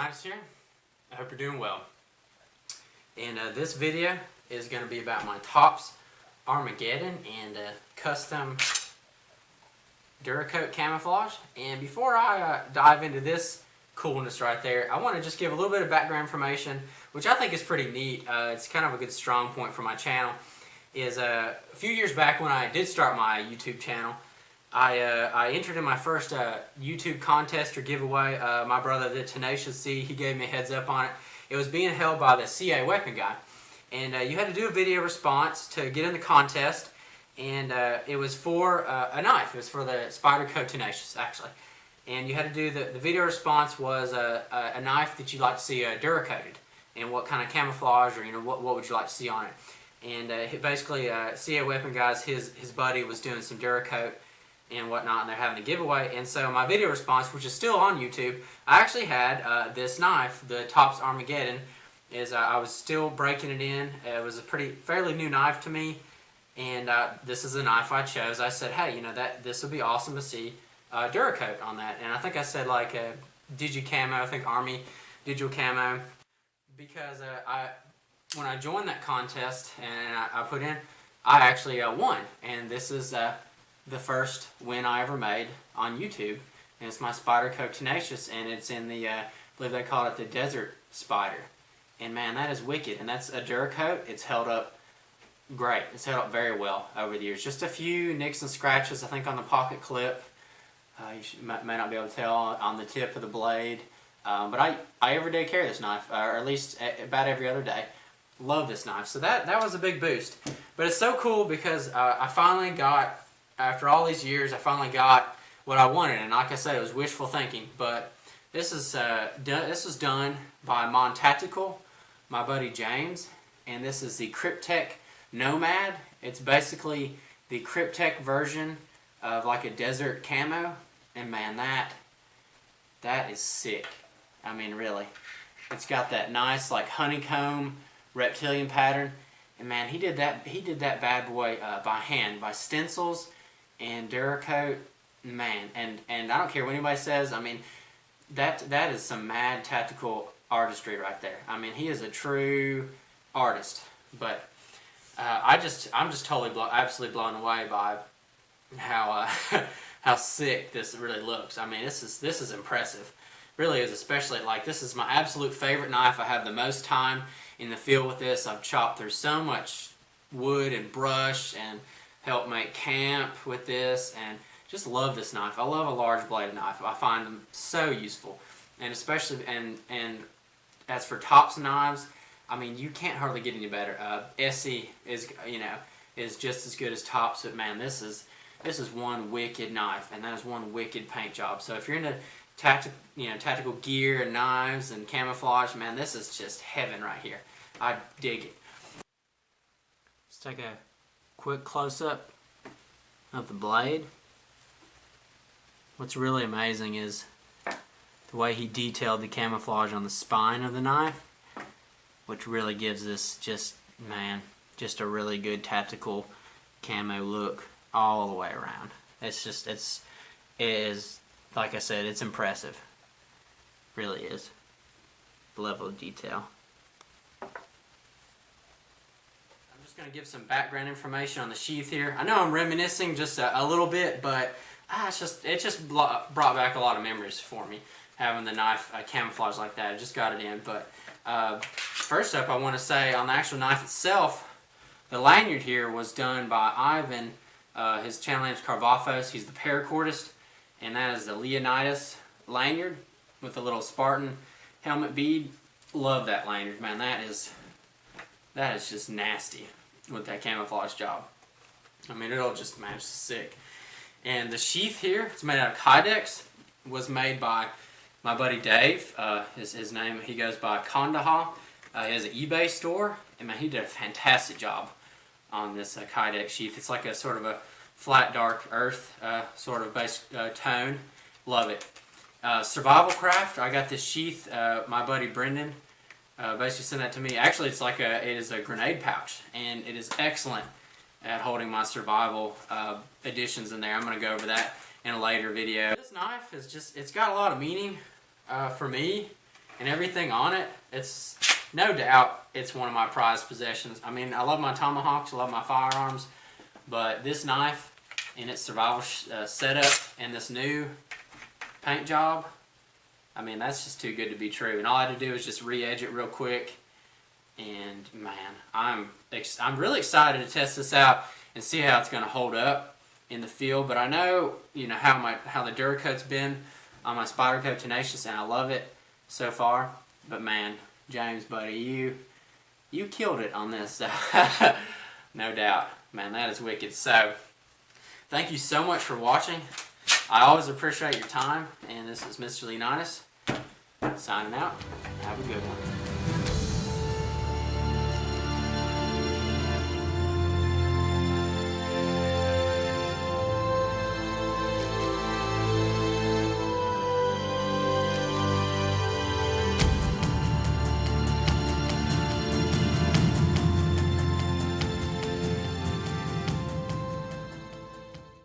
Leonidas here. I hope you're doing well. And this video is going to be about my TOPS Armageddon and custom Duracoat camouflage. And before I dive into this coolness right there, I want to just give a little bit of background information, which I think is pretty neat. It's kind of a good strong point for my channel. Is a few years back when I did start my YouTube channel, I entered in my first YouTube contest or giveaway. My brother, the Tenacious C, he gave me a heads up on it. It was being held by the CA weapon guy. And you had to do a video response to get in the contest. And it was for a knife. It was for the Spyderco Tenacious, actually. And you had to do the video response was a knife that you'd like to see Duracoated. And what kind of camouflage or what would you like to see on it. And basically, CA weapon guys, his buddy was doing some Duracoat and whatnot, and they're having a giveaway. And so my video response, which is still on YouTube, I actually had this knife, the TOPS Armageddon. I was still breaking it in. It was a fairly new knife to me, and this is the knife I chose. I said, hey, this would be awesome to see Duracoat on that. And I think I said like Digicamo, I think Army Digital Camo, because when I joined that contest and I put in, I actually won. And this is the first win I ever made on YouTube, and it's my Spyderco Tenacious, and it's in the, I believe they call it the Desert Spider. And man, that is wicked, and that's a Duracoat. It's held up great. It's held up very well over the years. Just a few nicks and scratches, I think, on the pocket clip. You may not be able to tell on the tip of the blade. But I every day carry this knife, or at least about every other day. Love this knife. So that was a big boost. But it's so cool because I finally got, after all these years, I finally got what I wanted. And like I said, it was wishful thinking. But this was done by Montactical, my buddy James. And this is the Kryptek Nomad. It's basically the Kryptek version of like a desert camo. And man, that is sick. I mean, really. It's got that nice like honeycomb reptilian pattern. And man, he did that bad boy by hand, by stencils and Duracoat, man. And I don't care what anybody says. I mean, that is some mad tactical artistry right there. I mean, he is a true artist. But I'm just totally absolutely blown away by how how sick this really looks. I mean, this is impressive. Really is, especially like this is my absolute favorite knife. I have the most time in the field with this. I've chopped through so much wood and brush and helped make camp with this, and just love this knife. I love a large bladed knife. I find them so useful, and especially and as for TOPS knives, I mean, you can't hardly get any better. SE is just as good as TOPS, but man, this is one wicked knife, and that is one wicked paint job. So if you're into tactical gear and knives and camouflage, man, this is just heaven right here. I dig it. Let's take a quick close-up of the blade. What's really amazing is the way he detailed the camouflage on the spine of the knife, which really gives this just a really good tactical camo look all the way around. It is, like I said, it's impressive. Really is. The level of detail. I'm just going to give some background information on the sheath here. I know I'm reminiscing just a little bit, but it just brought back a lot of memories for me, having the knife camouflage like that. I just got it in. But first up, I want to say on the actual knife itself, the lanyard here was done by Ivan. His channel name is Carvafos. He's the paracordist. And that is the Leonidas Lanyard with the little Spartan helmet bead. Love that lanyard, man. That is just nasty with that camouflage job. I mean, it'll just match sick. And the sheath here, it's made out of KYDEX. Was made by my buddy Dave. His name, he goes by CONDAHAW. He has an eBay store, and man, he did a fantastic job on this KYDEX sheath. It's like a sort of a flat dark earth sort of base tone. Love it. Survival craft. I got this sheath. My buddy Brendan basically sent that to me. Actually, it is a grenade pouch, and it is excellent at holding my survival additions in there. I'm going to go over that in a later video. This knife is it's got a lot of meaning for me. and everything on it, it's no doubt it's one of my prized possessions. I mean, I love my tomahawks, I love my firearms, but this knife in its survival setup and this new paint job, I mean, that's just too good to be true. And all I had to do is just re-edge it real quick. And man, I'm really excited to test this out and see how it's going to hold up in the field. But I know, you know, how the Duracoat's been on my Spyderco Tenacious, and I love it so far. But man, James, buddy, you killed it on this. No doubt, man, that is wicked. So thank you so much for watching. I always appreciate your time, and this is Mr. Leonidas signing out. Have a good one.